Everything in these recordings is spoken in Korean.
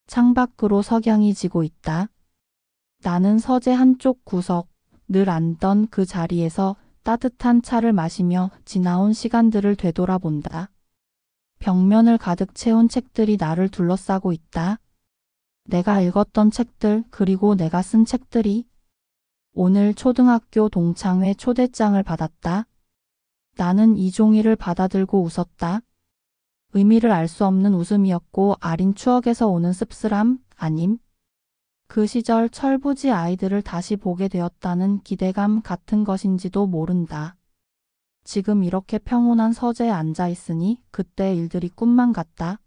창밖으로 석양이 지고 있다. 나는 서재 한쪽 구석, 늘 앉던 그 자리에서 따뜻한 차를 마시며 지나온 시간들을 되돌아본다. 벽면을 가득 채운 책들이 나를 둘러싸고 있다. 내가 읽었던 책들, 그리고 내가 쓴 책들이. 오늘 초등학교 동창회 초대장을 받았다. 나는 이 종이를 받아들고 웃었다. 의미를 알 수 없는 웃음이었고 아린 추억에서 오는 씁쓸함, 아님. 그 시절 철부지 아이들을 다시 보게 되었다는 기대감 같은 것인지도 모른다. 지금 이렇게 평온한 서재에 앉아 있으니 그때 일들이 꿈만 같다.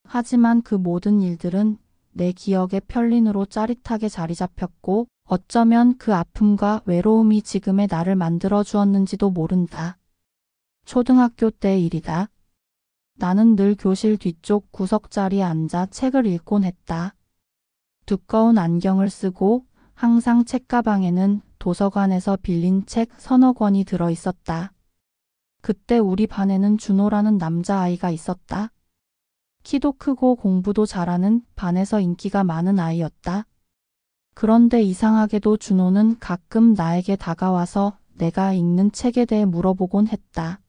하지만 그 모든 일들은 내 기억의 편린으로 짜릿하게 자리 잡혔고 어쩌면 그 아픔과 외로움이 지금의 나를 만들어 주었는지도 모른다. 초등학교 때 일이다. 나는 늘 교실 뒤쪽 구석자리에 앉아 책을 읽곤 했다. 두꺼운 안경을 쓰고 항상 책가방에는 도서관에서 빌린 책 서너 권이 들어 있었다. 그때 우리 반에는 준호라는 남자아이가 있었다. 키도 크고 공부도 잘하는 반에서 인기가 많은 아이였다. 그런데 이상하게도 준호는 가끔 나에게 다가와서 내가 읽는 책에 대해 물어보곤 했다.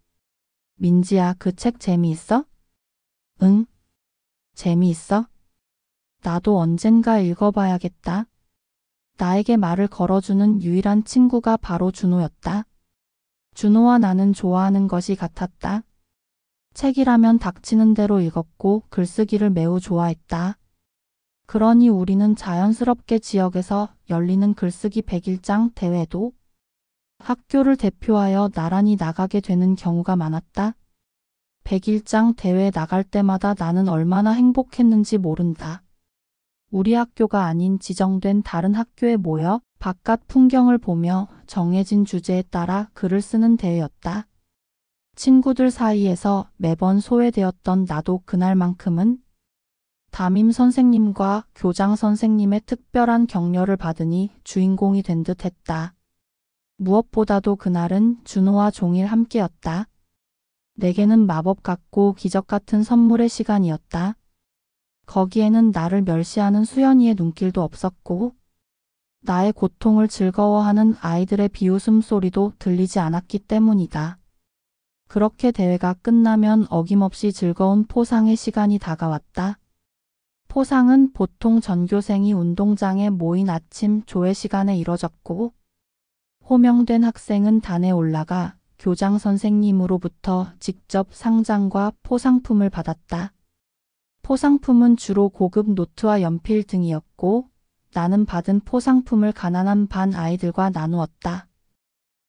민지야, 그 책 재미있어? 응. 재미있어? 나도 언젠가 읽어봐야겠다. 나에게 말을 걸어주는 유일한 친구가 바로 준호였다. 준호와 나는 좋아하는 것이 같았다. 책이라면 닥치는 대로 읽었고 글쓰기를 매우 좋아했다. 그러니 우리는 자연스럽게 지역에서 열리는 글쓰기 100일장 대회도 학교를 대표하여 나란히 나가게 되는 경우가 많았다. 100일장 대회에 나갈 때마다 나는 얼마나 행복했는지 모른다. 우리 학교가 아닌 지정된 다른 학교에 모여 바깥 풍경을 보며 정해진 주제에 따라 글을 쓰는 대회였다. 친구들 사이에서 매번 소외되었던 나도 그날만큼은 담임 선생님과 교장 선생님의 특별한 격려를 받으니 주인공이 된 듯 했다. 무엇보다도 그날은 준호와 종일 함께였다. 내게는 마법 같고 기적 같은 선물의 시간이었다. 거기에는 나를 멸시하는 수연이의 눈길도 없었고 나의 고통을 즐거워하는 아이들의 비웃음 소리도 들리지 않았기 때문이다. 그렇게 대회가 끝나면 어김없이 즐거운 포상의 시간이 다가왔다. 포상은 보통 전교생이 운동장에 모인 아침 조회 시간에 이뤄졌고 호명된 학생은 단에 올라가 교장 선생님으로부터 직접 상장과 포상품을 받았다. 포상품은 주로 고급 노트와 연필 등이었고 나는 받은 포상품을 가난한 반 아이들과 나누었다.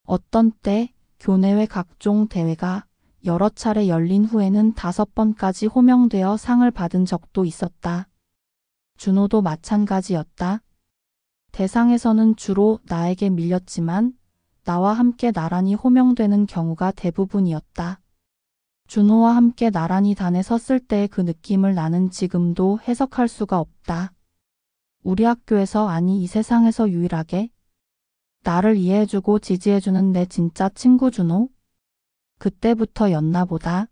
어떤 때 교내외 각종 대회가 여러 차례 열린 후에는 5번까지 호명되어 상을 받은 적도 있었다. 준호도 마찬가지였다. 대상에서는 주로 나에게 밀렸지만 나와 함께 나란히 호명되는 경우가 대부분이었다. 준호와 함께 나란히 단에 섰을 때의 그 느낌을 나는 지금도 해석할 수가 없다. 우리 학교에서, 아니 이 세상에서 유일하게 나를 이해해주고 지지해주는 내 진짜 친구 준호? 그때부터였나 보다.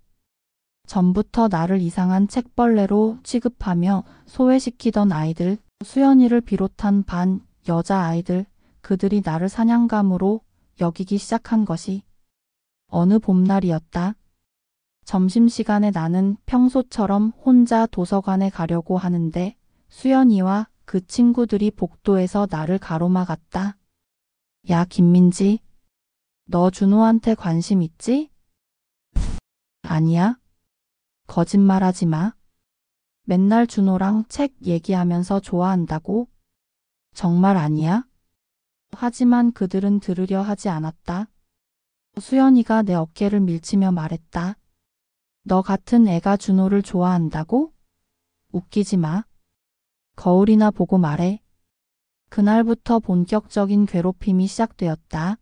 전부터 나를 이상한 책벌레로 취급하며 소외시키던 아이들, 수연이를 비롯한 반 여자아이들, 그들이 나를 사냥감으로 여기기 시작한 것이 어느 봄날이었다. 점심시간에 나는 평소처럼 혼자 도서관에 가려고 하는데 수연이와 그 친구들이 복도에서 나를 가로막았다. 야, 김민지, 너 준호한테 관심 있지? 아니야? 거짓말하지 마. 맨날 준호랑 책 얘기하면서 좋아한다고? 정말 아니야? 하지만 그들은 들으려 하지 않았다. 수연이가 내 어깨를 밀치며 말했다. 너 같은 애가 준호를 좋아한다고? 웃기지 마. 거울이나 보고 말해. 그날부터 본격적인 괴롭힘이 시작되었다.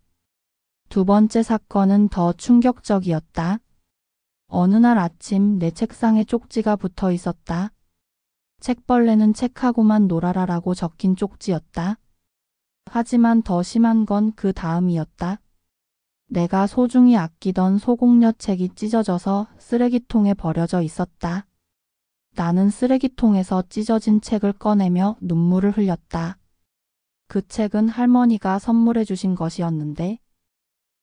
두 번째 사건은 더 충격적이었다. 어느 날 아침 내 책상에 쪽지가 붙어 있었다. 책벌레는 책하고만 놀아라라고 적힌 쪽지였다. 하지만 더 심한 건 그 다음이었다. 내가 소중히 아끼던 소공녀 책이 찢어져서 쓰레기통에 버려져 있었다. 나는 쓰레기통에서 찢어진 책을 꺼내며 눈물을 흘렸다. 그 책은 할머니가 선물해 주신 것이었는데,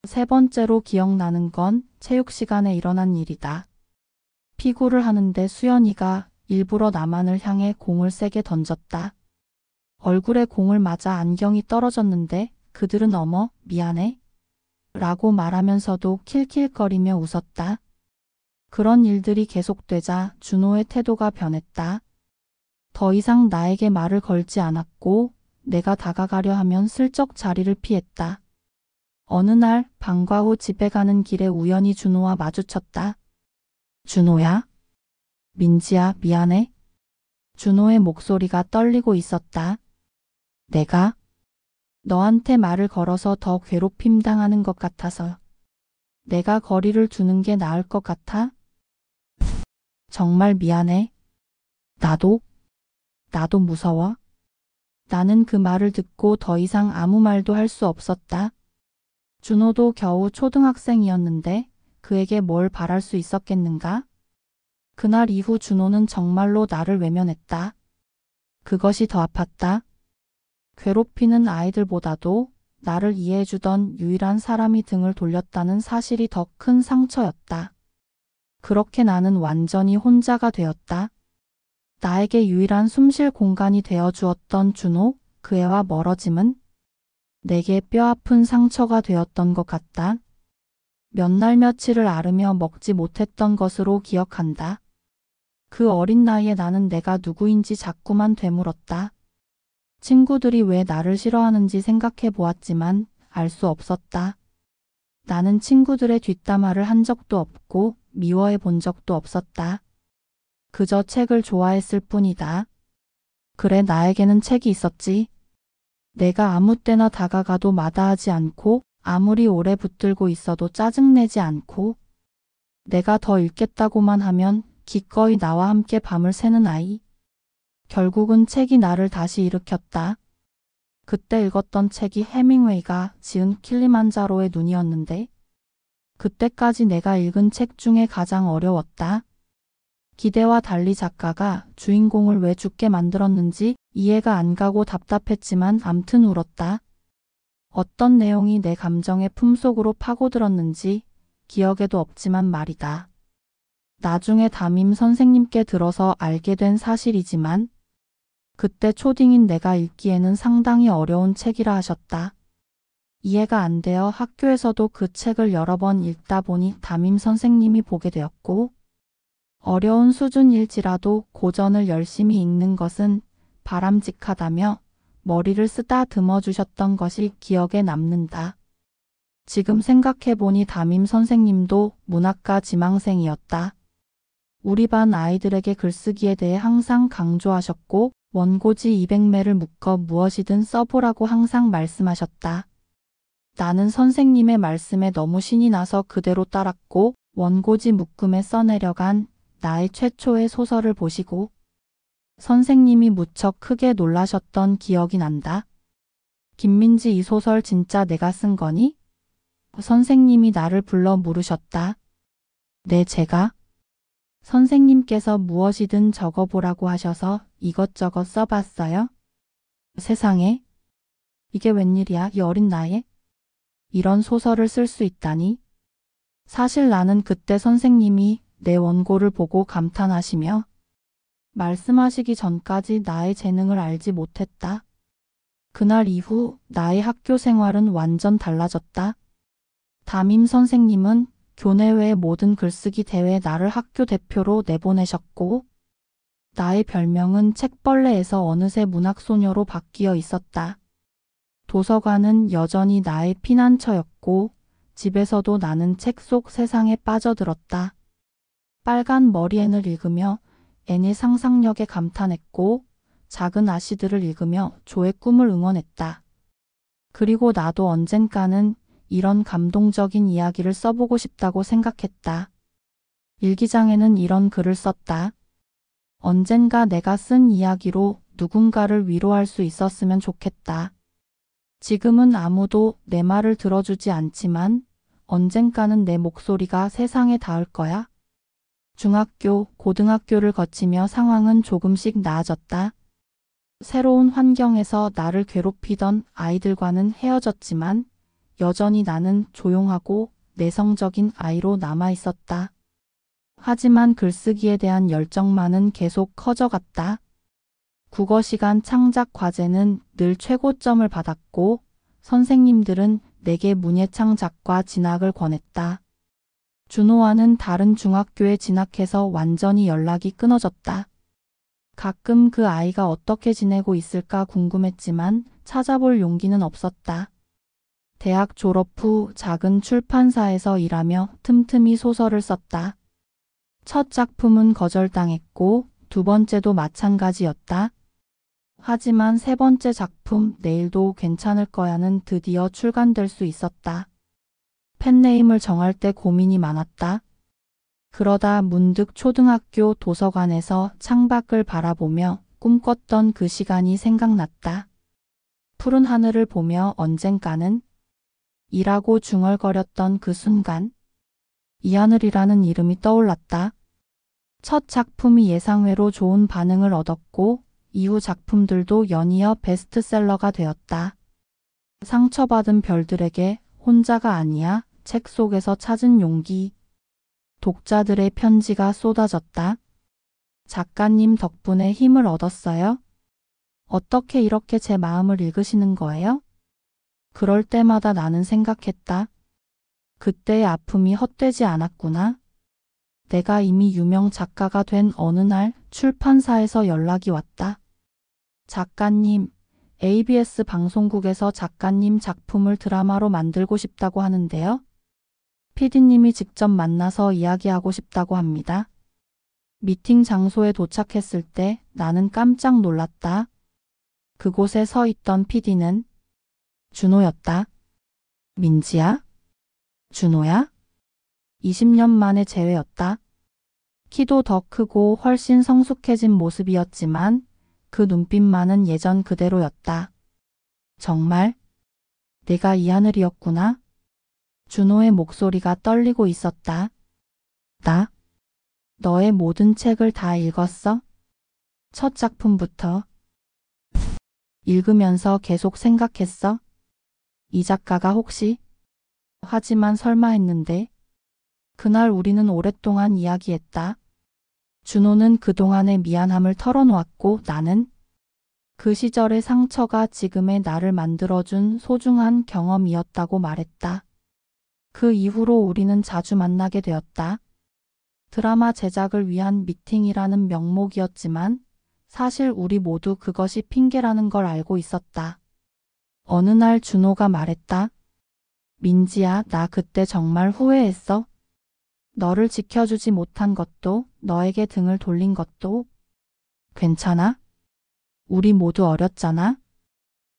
세 번째로 기억나는 건 체육 시간에 일어난 일이다. 피구를 하는데 수연이가 일부러 나만을 향해 공을 세게 던졌다. 얼굴에 공을 맞아 안경이 떨어졌는데 그들은 어머, 미안해. 라고 말하면서도 킬킬거리며 웃었다. 그런 일들이 계속되자 준호의 태도가 변했다. 더 이상 나에게 말을 걸지 않았고 내가 다가가려 하면 슬쩍 자리를 피했다. 어느 날 방과 후 집에 가는 길에 우연히 준호와 마주쳤다. 준호야? 민지야, 미안해. 준호의 목소리가 떨리고 있었다. 내가 너한테 말을 걸어서 더 괴롭힘 당하는 것 같아서. 내가 거리를 두는 게 나을 것 같아? 정말 미안해. 나도 무서워. 나는 그 말을 듣고 더 이상 아무 말도 할 수 없었다. 준호도 겨우 초등학생이었는데 그에게 뭘 바랄 수 있었겠는가? 그날 이후 준호는 정말로 나를 외면했다. 그것이 더 아팠다. 괴롭히는 아이들보다도 나를 이해해주던 유일한 사람이 등을 돌렸다는 사실이 더 큰 상처였다. 그렇게 나는 완전히 혼자가 되었다. 나에게 유일한 숨쉴 공간이 되어주었던 준호, 그 애와 멀어짐은 내게 뼈아픈 상처가 되었던 것 같다. 몇 날 며칠을 앓으며 먹지 못했던 것으로 기억한다. 그 어린 나이에 나는 내가 누구인지 자꾸만 되물었다. 친구들이 왜 나를 싫어하는지 생각해 보았지만 알 수 없었다. 나는 친구들의 뒷담화를 한 적도 없고 미워해 본 적도 없었다. 그저 책을 좋아했을 뿐이다. 그래, 나에게는 책이 있었지. 내가 아무 때나 다가가도 마다하지 않고 아무리 오래 붙들고 있어도 짜증내지 않고 내가 더 읽겠다고만 하면 기꺼이 나와 함께 밤을 새는 아이. 결국은 책이 나를 다시 일으켰다. 그때 읽었던 책이 해밍웨이가 지은 킬리만자로의 눈이었는데 그때까지 내가 읽은 책 중에 가장 어려웠다. 기대와 달리 작가가 주인공을 왜 죽게 만들었는지 이해가 안 가고 답답했지만 암튼 울었다. 어떤 내용이 내 감정의 품속으로 파고들었는지 기억에도 없지만 말이다. 나중에 담임 선생님께 들어서 알게 된 사실이지만 그때 초딩인 내가 읽기에는 상당히 어려운 책이라 하셨다. 이해가 안 되어 학교에서도 그 책을 여러 번 읽다 보니 담임 선생님이 보게 되었고 어려운 수준일지라도 고전을 열심히 읽는 것은 바람직하다며 머리를 쓰다듬어 주셨던 것이 기억에 남는다. 지금 생각해보니 담임 선생님도 문학과 지망생이었다. 우리 반 아이들에게 글쓰기에 대해 항상 강조하셨고 원고지 200매를 묶어 무엇이든 써보라고 항상 말씀하셨다. 나는 선생님의 말씀에 너무 신이 나서 그대로 따랐고 원고지 묶음에 써내려간 나의 최초의 소설을 보시고 선생님이 무척 크게 놀라셨던 기억이 난다. 김민지, 이 소설 진짜 내가 쓴 거니? 선생님이 나를 불러 물으셨다. 네, 제가. 선생님께서 무엇이든 적어보라고 하셔서 이것저것 써봤어요. 세상에, 이게 웬일이야, 이 어린 나이에? 이런 소설을 쓸 수 있다니. 사실 나는 그때 선생님이 내 원고를 보고 감탄하시며 말씀하시기 전까지 나의 재능을 알지 못했다. 그날 이후 나의 학교 생활은 완전 달라졌다. 담임 선생님은 교내외의 모든 글쓰기 대회에 나를 학교 대표로 내보내셨고 나의 별명은 책벌레에서 어느새 문학소녀로 바뀌어 있었다. 도서관은 여전히 나의 피난처였고 집에서도 나는 책 속 세상에 빠져들었다. 빨간 머리앤을 읽으며 애니의 상상력에 감탄했고 작은 아씨들을 읽으며 조의 꿈을 응원했다. 그리고 나도 언젠가는 이런 감동적인 이야기를 써보고 싶다고 생각했다. 일기장에는 이런 글을 썼다. 언젠가 내가 쓴 이야기로 누군가를 위로할 수 있었으면 좋겠다. 지금은 아무도 내 말을 들어주지 않지만 언젠가는 내 목소리가 세상에 닿을 거야. 중학교, 고등학교를 거치며 상황은 조금씩 나아졌다. 새로운 환경에서 나를 괴롭히던 아이들과는 헤어졌지만 여전히 나는 조용하고 내성적인 아이로 남아 있었다. 하지만 글쓰기에 대한 열정만은 계속 커져갔다. 국어 시간 창작 과제는 늘 최고점을 받았고 선생님들은 내게 문예창작과 진학을 권했다. 준호와는 다른 중학교에 진학해서 완전히 연락이 끊어졌다. 가끔 그 아이가 어떻게 지내고 있을까 궁금했지만 찾아볼 용기는 없었다. 대학 졸업 후 작은 출판사에서 일하며 틈틈이 소설을 썼다. 첫 작품은 거절당했고 두 번째도 마찬가지였다. 하지만 세 번째 작품 내일도 괜찮을 거야는 드디어 출간될 수 있었다. 펜네임을 정할 때 고민이 많았다. 그러다 문득 초등학교 도서관에서 창밖을 바라보며 꿈꿨던 그 시간이 생각났다. 푸른 하늘을 보며 언젠가는 이라고 중얼거렸던 그 순간 이하늘이라는 이름이 떠올랐다. 첫 작품이 예상외로 좋은 반응을 얻었고 이후 작품들도 연이어 베스트셀러가 되었다. 상처받은 별들에게 혼자가 아니야 책 속에서 찾은 용기. 독자들의 편지가 쏟아졌다. 작가님 덕분에 힘을 얻었어요. 어떻게 이렇게 제 마음을 읽으시는 거예요? 그럴 때마다 나는 생각했다. 그때의 아픔이 헛되지 않았구나. 내가 이미 유명 작가가 된 어느 날 출판사에서 연락이 왔다. 작가님, ABS 방송국에서 작가님 작품을 드라마로 만들고 싶다고 하는데요. PD님이 직접 만나서 이야기하고 싶다고 합니다. 미팅 장소에 도착했을 때 나는 깜짝 놀랐다. 그곳에 서 있던 PD는 준호였다. 민지야? 준호야? 20년 만의 재회였다. 키도 더 크고 훨씬 성숙해진 모습이었지만 그 눈빛만은 예전 그대로였다. 정말? 내가 이하늘이었구나. 준호의 목소리가 떨리고 있었다. 나? 너의 모든 책을 다 읽었어? 첫 작품부터. 읽으면서 계속 생각했어? 이 작가가 혹시? 하지만 설마 했는데. 그날 우리는 오랫동안 이야기했다. 준호는 그동안의 미안함을 털어놓았고 나는 그 시절의 상처가 지금의 나를 만들어준 소중한 경험이었다고 말했다. 그 이후로 우리는 자주 만나게 되었다. 드라마 제작을 위한 미팅이라는 명목이었지만 사실 우리 모두 그것이 핑계라는 걸 알고 있었다. 어느 날 준호가 말했다. 민지야, 나 그때 정말 후회했어. 너를 지켜주지 못한 것도, 너에게 등을 돌린 것도. 괜찮아? 우리 모두 어렸잖아?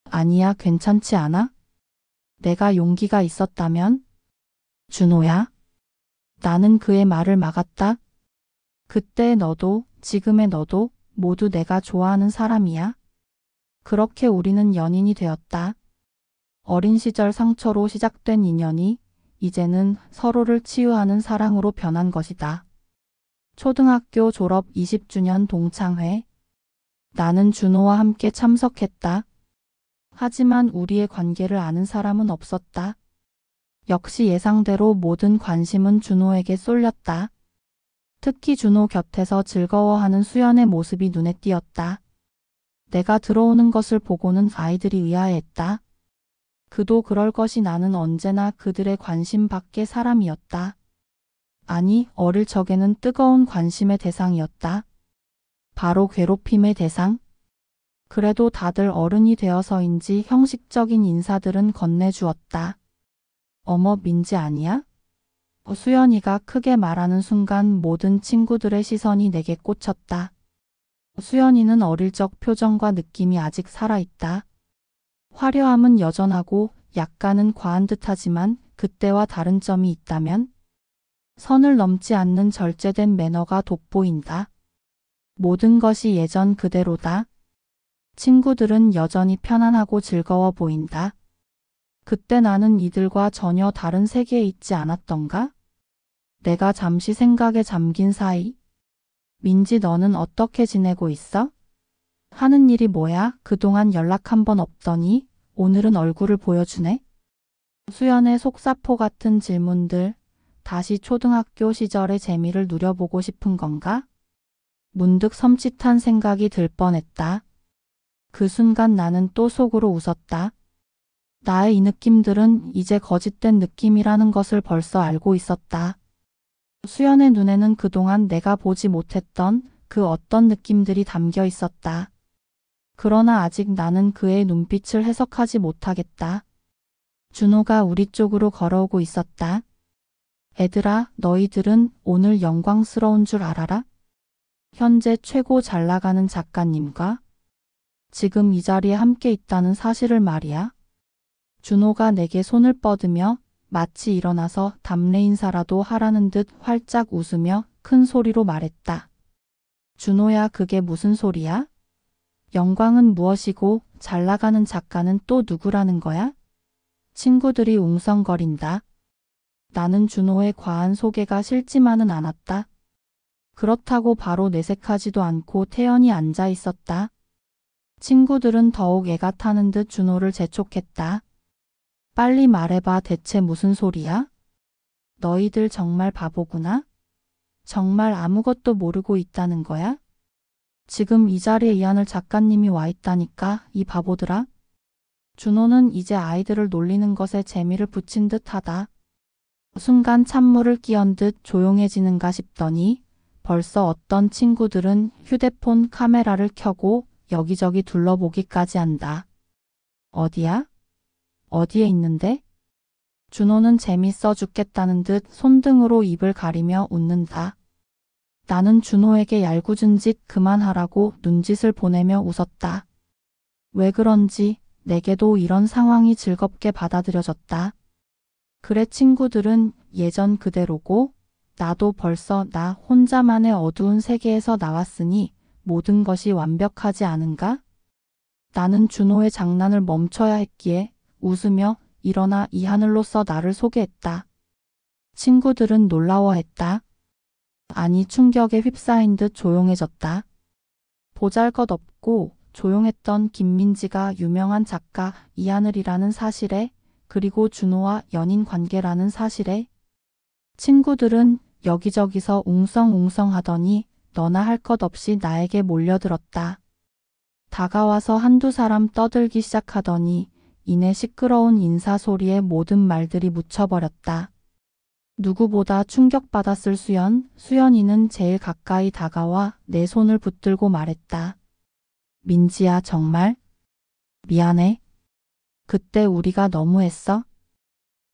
아니야, 괜찮지 않아? 내가 용기가 있었다면? 준호야? 나는 그의 말을 막았다. 그때의 너도, 지금의 너도 모두 내가 좋아하는 사람이야. 그렇게 우리는 연인이 되었다. 어린 시절 상처로 시작된 인연이 이제는 서로를 치유하는 사랑으로 변한 것이다. 초등학교 졸업 20주년 동창회. 나는 준호와 함께 참석했다. 하지만 우리의 관계를 아는 사람은 없었다. 역시 예상대로 모든 관심은 준호에게 쏠렸다. 특히 준호 곁에서 즐거워하는 수연의 모습이 눈에 띄었다. 내가 들어오는 것을 보고는 아이들이 의아해했다. 그도 그럴 것이 나는 언제나 그들의 관심 밖의 사람이었다. 아니, 어릴 적에는 뜨거운 관심의 대상이었다. 바로 괴롭힘의 대상? 그래도 다들 어른이 되어서인지 형식적인 인사들은 건네주었다. 어머, 민지 아니야? 수연이가 크게 말하는 순간 모든 친구들의 시선이 내게 꽂혔다. 수연이는 어릴 적 표정과 느낌이 아직 살아있다. 화려함은 여전하고 약간은 과한 듯하지만 그때와 다른 점이 있다면? 선을 넘지 않는 절제된 매너가 돋보인다. 모든 것이 예전 그대로다. 친구들은 여전히 편안하고 즐거워 보인다. 그때 나는 이들과 전혀 다른 세계에 있지 않았던가? 내가 잠시 생각에 잠긴 사이. 민지 너는 어떻게 지내고 있어? 하는 일이 뭐야? 그동안 연락 한 번 없더니 오늘은 얼굴을 보여주네? 수연의 속사포 같은 질문들. 다시 초등학교 시절의 재미를 누려보고 싶은 건가? 문득 섬찟한 생각이 들 뻔했다. 그 순간 나는 또 속으로 웃었다. 나의 이 느낌들은 이제 거짓된 느낌이라는 것을 벌써 알고 있었다. 수연의 눈에는 그동안 내가 보지 못했던 그 어떤 느낌들이 담겨 있었다. 그러나 아직 나는 그의 눈빛을 해석하지 못하겠다. 준호가 우리 쪽으로 걸어오고 있었다. 애들아, 너희들은 오늘 영광스러운 줄 알아라? 현재 최고 잘 나가는 작가님과 지금 이 자리에 함께 있다는 사실을 말이야. 준호가 내게 손을 뻗으며 마치 일어나서 답례 인사라도 하라는 듯 활짝 웃으며 큰 소리로 말했다. 준호야, 그게 무슨 소리야? 영광은 무엇이고 잘 나가는 작가는 또 누구라는 거야? 친구들이 웅성거린다. 나는 준호의 과한 소개가 싫지만은 않았다. 그렇다고 바로 내색하지도 않고 태연히 앉아 있었다. 친구들은 더욱 애가 타는 듯 준호를 재촉했다. 빨리 말해봐, 대체 무슨 소리야? 너희들 정말 바보구나? 정말 아무것도 모르고 있다는 거야? 지금 이 자리에 이하늘 작가님이 와 있다니까, 이 바보들아. 준호는 이제 아이들을 놀리는 것에 재미를 붙인 듯하다. 순간 찬물을 끼얹 듯 조용해지는가 싶더니 벌써 어떤 친구들은 휴대폰 카메라를 켜고 여기저기 둘러보기까지 한다. 어디야? 어디에 있는데? 준호는 재밌어 죽겠다는 듯 손등으로 입을 가리며 웃는다. 나는 준호에게 얄궂은 짓 그만하라고 눈짓을 보내며 웃었다. 왜 그런지 내게도 이런 상황이 즐겁게 받아들여졌다. 그래, 친구들은 예전 그대로고 나도 벌써 나 혼자만의 어두운 세계에서 나왔으니 모든 것이 완벽하지 않은가? 나는 준호의 장난을 멈춰야 했기에 웃으며 일어나 이 하늘로서 나를 소개했다. 친구들은 놀라워했다. 아니, 충격에 휩싸인 듯 조용해졌다. 보잘것없고 조용했던 김민지가 유명한 작가 이하늘이라는 사실에, 그리고 준호와 연인 관계라는 사실에 친구들은 여기저기서 웅성웅성 하더니 너나 할 것 없이 나에게 몰려들었다. 다가와서 한두 사람 떠들기 시작하더니 이내 시끄러운 인사소리에 모든 말들이 묻혀버렸다. 누구보다 충격받았을 수연이는 제일 가까이 다가와 내 손을 붙들고 말했다. 민지야, 정말 미안해. 그때 우리가 너무했어.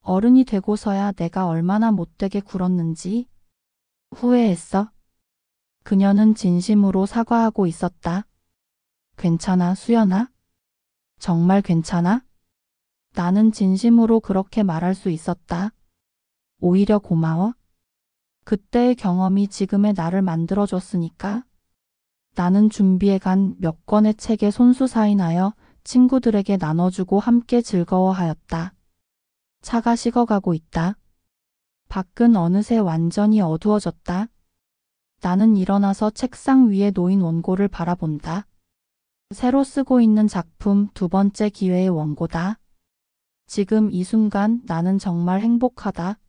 어른이 되고서야 내가 얼마나 못되게 굴었는지 후회했어. 그녀는 진심으로 사과하고 있었다. 괜찮아, 수연아? 정말 괜찮아? 나는 진심으로 그렇게 말할 수 있었다. 오히려 고마워. 그때의 경험이 지금의 나를 만들어줬으니까. 나는 준비해간 몇 권의 책에 손수 사인하여 친구들에게 나눠주고 함께 즐거워하였다. 차가 식어가고 있다. 밖은 어느새 완전히 어두워졌다. 나는 일어나서 책상 위에 놓인 원고를 바라본다. 새로 쓰고 있는 작품 두 번째 기회의 원고다. 지금 이 순간 나는 정말 행복하다.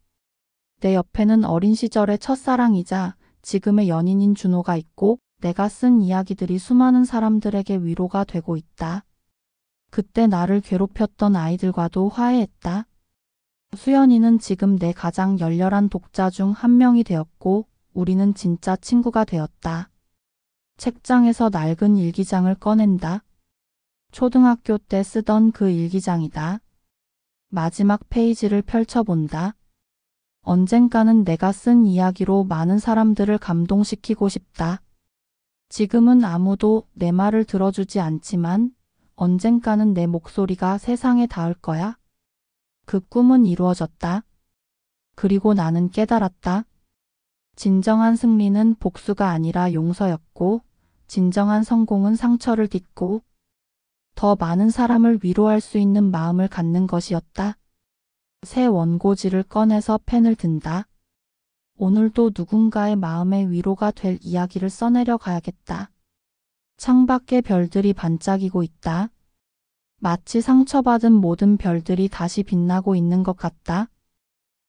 내 옆에는 어린 시절의 첫사랑이자 지금의 연인인 준호가 있고 내가 쓴 이야기들이 수많은 사람들에게 위로가 되고 있다. 그때 나를 괴롭혔던 아이들과도 화해했다. 수연이는 지금 내 가장 열렬한 독자 중 한 명이 되었고 우리는 진짜 친구가 되었다. 책장에서 낡은 일기장을 꺼낸다. 초등학교 때 쓰던 그 일기장이다. 마지막 페이지를 펼쳐본다. 언젠가는 내가 쓴 이야기로 많은 사람들을 감동시키고 싶다. 지금은 아무도 내 말을 들어주지 않지만 언젠가는 내 목소리가 세상에 닿을 거야. 그 꿈은 이루어졌다. 그리고 나는 깨달았다. 진정한 승리는 복수가 아니라 용서였고, 진정한 성공은 상처를 딛고 더 많은 사람을 위로할 수 있는 마음을 갖는 것이었다. 새 원고지를 꺼내서 펜을 든다. 오늘도 누군가의 마음의 위로가 될 이야기를 써내려 가야겠다. 창밖에 별들이 반짝이고 있다. 마치 상처받은 모든 별들이 다시 빛나고 있는 것 같다.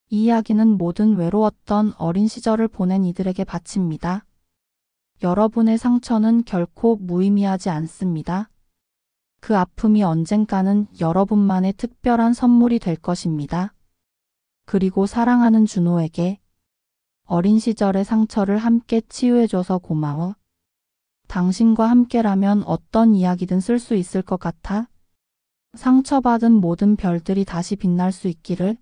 이 이야기는 모든 외로웠던 어린 시절을 보낸 이들에게 바칩니다. 여러분의 상처는 결코 무의미하지 않습니다. 그 아픔이 언젠가는 여러분만의 특별한 선물이 될 것입니다. 그리고 사랑하는 준호에게 어린 시절의 상처를 함께 치유해줘서 고마워. 당신과 함께라면 어떤 이야기든 쓸 수 있을 것 같아. 상처받은 모든 별들이 다시 빛날 수 있기를.